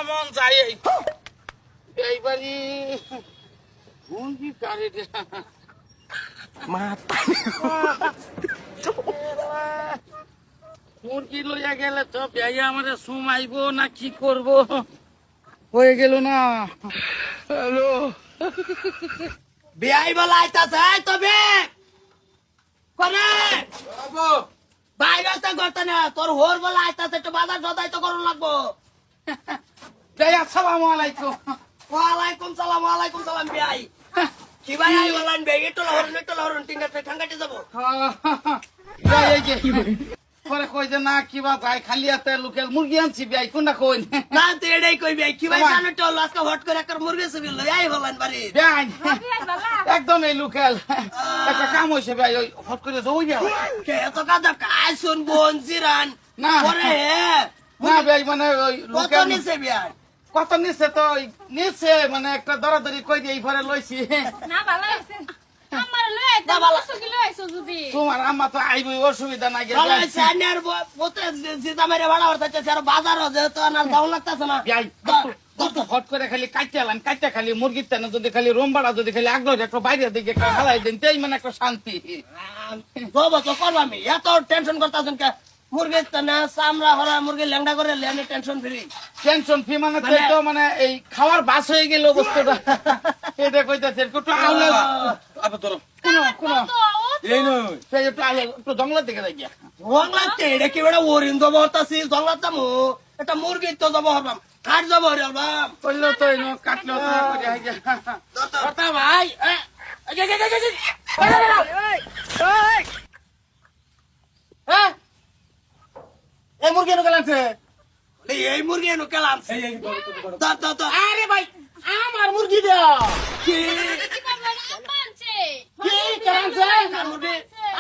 মন চাই এইবারই মুরগি কারে মুরগি লইয়া গেলে তো বেয়া আমার সুমাইব না কি করব হয়ে গেল না। হ্যালো বিয়াই বলা আইতাছে তবে করে বাইরে তো করতে না তোর হোর বলা আইতাছে একটু বাজার সদাই তো করুন লাগবো। আসসালামু আলাইকুম। ওয়ালাইকুম সালাম বিয়াই কি ভাই আই বলান বে একটু হরন ঠাঙ্গাতে যাবো। পরে কই যে না কিবা ভাই খালি হাতে লোকাল মুরগি আনছি ভাই কোনটা কই না তো এটাই কই বিয়াই কি ভাই জানো তো আজকে হট করে একটা মুরগি ছবি লই আই বলান বাড়ি ভাই একদম এই লোকাল একটা কাম হইছে ভাই ওই হট করে যাই গেল কে এত কাদা কাই শুন বোন জিরান না পরে না ভাই মানে ওই কত লোকাল নিছে বিয়াই কত নিছে তো নিছে মানে একটা দরাদরি কই দিয়ে পরে লইছি। না ভালো আছে আমার লই আইতা ভালো সুগি লই আইছো যদি তোমার আম্মা তো আইবই অসুবিধা নাই ভালো আছে আনের পোতে জিতা মেরে ভাড়া হইতাছে আর বাজার আছে তো আর দাও লাগতাছে না ভাই হট করে খালি কাটতে খালি মুরগির তেন যদি খালি রোমবাড়া যদি খালি আগ্রহ একটু বাইরে দিকে খালাই দিন তাই মানে একটা শান্তি। বাবা তো করবা আমি এত টেনশন করতাছেন কে মুরগির তেনে চামড়া ভরা মুরগি ল্যাংডা করে লেনে টেনশন ফ্রি টেনশন ফি মানে তো মানে এই খাওয়ার বাস হয়ে গেল বস্তুটা এটা কইতাছে একটু আলো আবার ধরো কোন এই নয় সেই একটু আলো একটু জঙ্গলের দিকে যাই গিয়া বাংলাতে এটা কি বেটা ওরিন যাব হতাছি জঙ্গলাতে মু এটা মুরগি তো যাব হবাম কাট যাব হবাম কইলো তো এই কাটলো তো করে আই গিয়া কথা ভাই এই মুরগি নো গেলাছে এই মুরগি এনো কেলাম তো আরে ভাই আমার মুরগি দাও কি কি করবেন আম্মানছে কি কারণছে মুরগি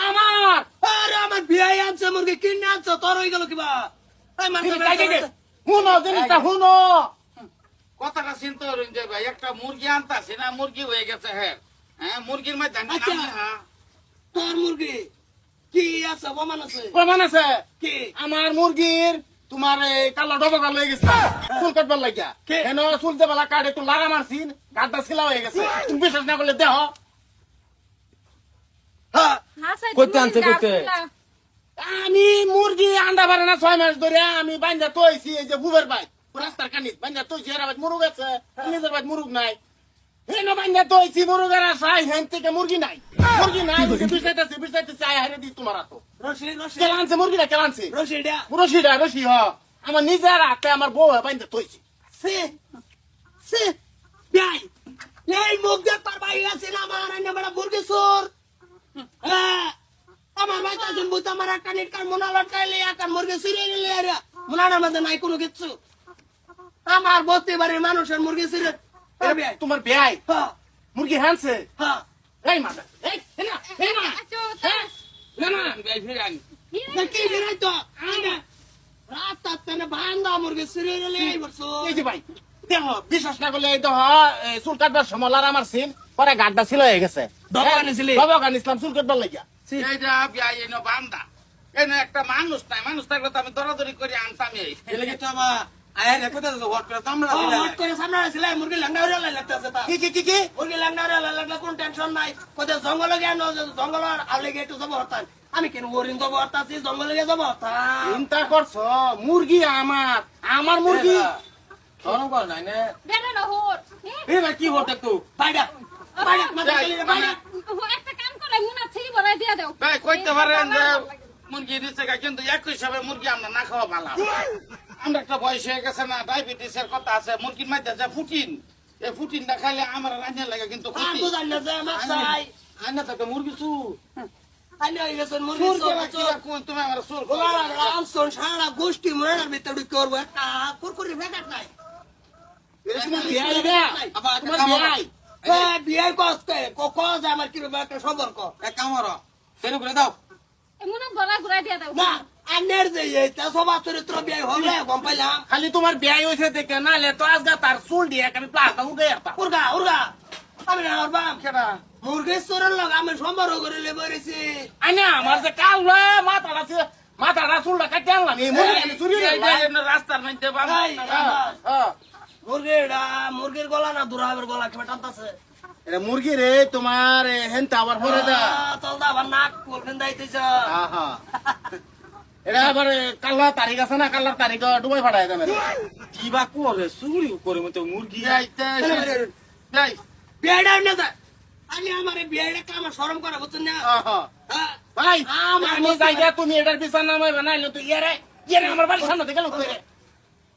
আমার আরে আমার বিয়ে আনছে মুরগি কিনে আনছে তোর হয়ে গেল কিবা এই হুনো জিনিসটা হুনো কথাটা চিন্তা করুন যে ভাই একটা মুরগি আনতাছি না মুরগি হয়ে গেছে হ্যাঁ হ্যাঁ মুরগির মধ্যে আচ্ছা তোর মুরগি কি আছে প্রমাণ আছে প্রমাণ আছে কি আমার মুরগির তোমার এই কালো ডবকা লয়ে গেছে চুল কাটবার লাগিয়া কেন চুল দেবেলা কাট একটু লাগা মারছিন কাটটা ছিলা হয়ে গেছে তুমি বিশ্বাস না করলে দেহ হ্যাঁ কইতে আনছে কইতে আমি মুরগি আন্ডা পারে না 6 মাস ধরে আমি বান্ধা তৈছি এই যে বুবের ভাই রাস্তার কানিত বান্ধা তৈছি এর ভাই মুরগ আছে নিজের ভাই মুরগ নাই হেন বান্ধা তৈছি মুরগের আশায় হেন থেকে মুরগি নাই বিষাইতেছে আয় হারে দি তোমার তো রশি কেলানছে মুরগিটা কেলানছে রশিটা রশি হ আমার নিজের হাতে আমার বউ বান্ধা তৈছি সে সে ভাই এই মুখ দেখ পার ভাই আছে না আমার আইনা বড় মুরগি চোর হ্যাঁ আমার ভাই তাজন বুঝ আমার একটা নেট কার মোনা লটকাইলে একটা মুরগি চুরি নিলে আরে মোনার মধ্যে নাই কোনো কিছু আমার বস্তি বাড়ির মানুষের মুরগি চুরি তোমার বেয়াই হ্যাঁ মুরগি হানছে হ্যাঁ এই মাথা এই না বেয়াই ফিরে আনি কি বেরাই তো আনা রাত তাতে ভাঙ্গা মুরগি চুরি নিলে এই বছর এই যে ভাই দেহ বিশ্বাস না করলে এই দেহ চুল কাটবার সময় লারা মারছিন পরে গাড্ডা ছিল হয়ে গেছে দবাকান ইসলাম চুল কাটবার লাগিয়া এইটা বিয়াই এনো বান্দা এনে একটা মানুষ নাই মানুষ থাকলে তো আমি দরাদরি করে আনতাম এই এলাকে তো আমার আয়ের একতা তো হট করে সামলা হট করে সামলা ছিল মুরগি লাঙ্গা হরে লাগতেছে তা কি মুরগি লাঙ্গা হরে লাগলে কোন টেনশন নাই কোতে জঙ্গলে গেল জঙ্গল আলে গেটু যাব হতান আমি কেন ওরিন যাব হতাছি জঙ্গলে গে যাব হতা চিন্তা করছো মুরগি আমার মুরগি শরম কর নাই না দেন না হোর এ ভাই কি হতে তো বাইডা মাথা গেলে বাইডা একটা কাম করে মুনা ছিড়ি বলাই দিয়া দাও ভাই কইতে পারেন যে মুরগি দিচ্ছে কিন্তু একই হিসাবে মুরগি আমরা না খাওয়া ভালো আমরা একটা বয়স হয়ে গেছে না ডায়াবেটিসের কথা আছে মুরগির মধ্যে যে ফুটিন এই ফুটিনটা খাইলে আমার রান্না লাগে কিন্তু আর বুঝান না যে মাছাই আন্না তো মুরগি চু আনি হই গেছে মুরগি কোন তুমি আমার সুর গোলা রাম সোন সারা গোষ্ঠী মরার ভিতরে করব একটা কুরকুরি ভেকাট নাই তোমার বিয়াই রে তোমার বিয়াই বিয়াই কষ্ট কজ আমার কি একটা সম্পর্ক এক কামর সেরু করে দাও মুনা গলা ঘুরাই দিয়া দাও না আনের যে এটা সবা চরিত্র বিয়ে হবে গম পাইলাম খালি তোমার বিয়াই হইছে দেখে নালে তো আজগা তার চুল দিয়ে আমি প্লাস্টার উঠে যেতাম উর্গা আমি না ওরবাম কেডা মুরগি চোরের লগ আমি সম্পর্ক করে লেবরেছি আনে আমার যে কাল মাথাটা চুলটা কাটতে আনলাম এই মুরগি চুরি রাস্তার মধ্যে এই, মুরগির গলা না দুরাবের গলা কেমন টানতাছে এটা মুরগি রে তোমার হেনতে আবার পরে দা চলতা আবার নাক কোলখান দাইতেছ আহা এটা আবার কাল্লা তারিখ আছে না কাল্লার তারিখ ডুবাই ফাটাই দেবে কি বা করে চুরি করে মতো মুরগি যাই বিয়েটা না যায় আমি আমার বিয়েটা কামা শরম করা বুঝছেন না আহা হ্যাঁ, ভাই আমার আমি যাই গা, তুমি এটার বিচার নামাই বানাইলো তুই ইয়ারে ইয়ারে আমার বাড়ির সামনে থেকে লোক করে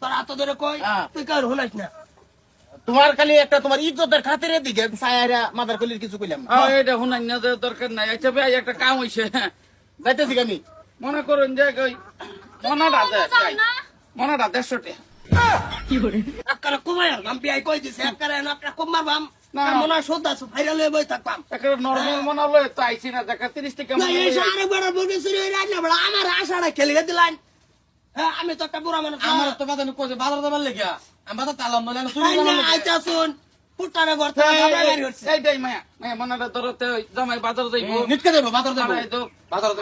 তোর হাত ধরে কই হ্যাঁ। তুই কার হুনাইস না তোমার খালি একটা তোমার ইজ্জতের খাতিরের দিকে সায়ারা মাদার কলির কিছু কইলাম না। এটা শুনাই না দরকার নাই আচ্ছা ভাই একটা কাম হইছে যাইতেছি আমি মনে করুন যে ওই মনাটা যাও না মনাটা 150 টাকা আকারে কমাই আমি বিয়াই কই দিছে আকারে না একটা কম মারবাম না। না মনে সদা সু ফাইরা লই বই থাকবাম একটা নরমাল মনা লয় তো আইছি না দেখা 30 টাকা না এই সারে বড় মুরগি চুরি হই রাখনা বড় আমার আশাটা খেলে দিলাম হ্যাঁ আমি তো একটা বুড়া মানুষ আমার তো বাজার কোজে বাজার দেবার লাগিয়া আমি বাজার তালাম নলে চুরি করলাম আইতা শুন পুটারে ঘর থেকে আমরা বের হইছে এইটাই মায়া মায়া মনাটা ধরতে জামাই বাজার যাইবো নিটকে দেবো বাজার দেবো এই তো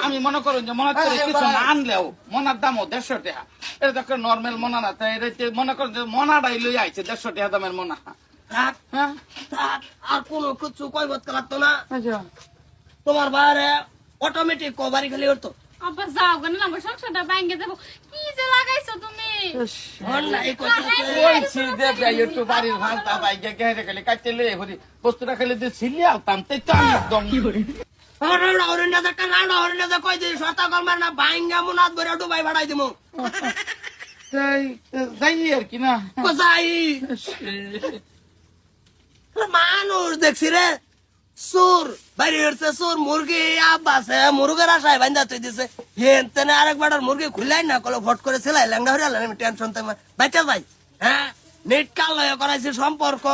আমি মনে করুন যে মনে করে কিছু না আনলেও মনার দামও 150 টাকা এটা তো একটা নর্মাল মনা না তাই এটা মনে করেন যে মনাটাই লই আইছে 150 টাকা দামের মনা থাক হ্যাঁ থাক আর কোনো কিছু কইবত করতো না আচ্ছা তোমার বারে অটোমেটিক কভারি খালি হতো আব্বা যাও কেন আমার সংসারটা ভাঙে যাবো কি যে লাগাইছো তুমি অন্যায় কইতাছে কইছি যে ভাই একটু বাড়ির ভান্তা ভাই গেহে গেলে কাটতে লই হরি বস্তুটা খালি যে ছিলি আলতাম তাই তো আমি একদম রাউড়া হরিণা একটা রাউড়া হরিণা কই দিই সতা কলমার না ভাঙ্গা মুনাত বইরা ডুবাই ভাড়াই দিমু তাই যাই আর কি না কোসাই মানুষ দেখছি রে সুর বাইরে হচ্ছে সুর মুরগি আব্বাসে মুরগের আশায় বান্ধা তুই দিছে হেন তেনে আরেকবার মুরগি খুলাই না কলো ফট করে সেলাই ল্যাংড়া হরিয়া আমি টেনশন তো বাচ্চা যাই হ্যাঁ নেট কাল করাইছি সম্পর্ক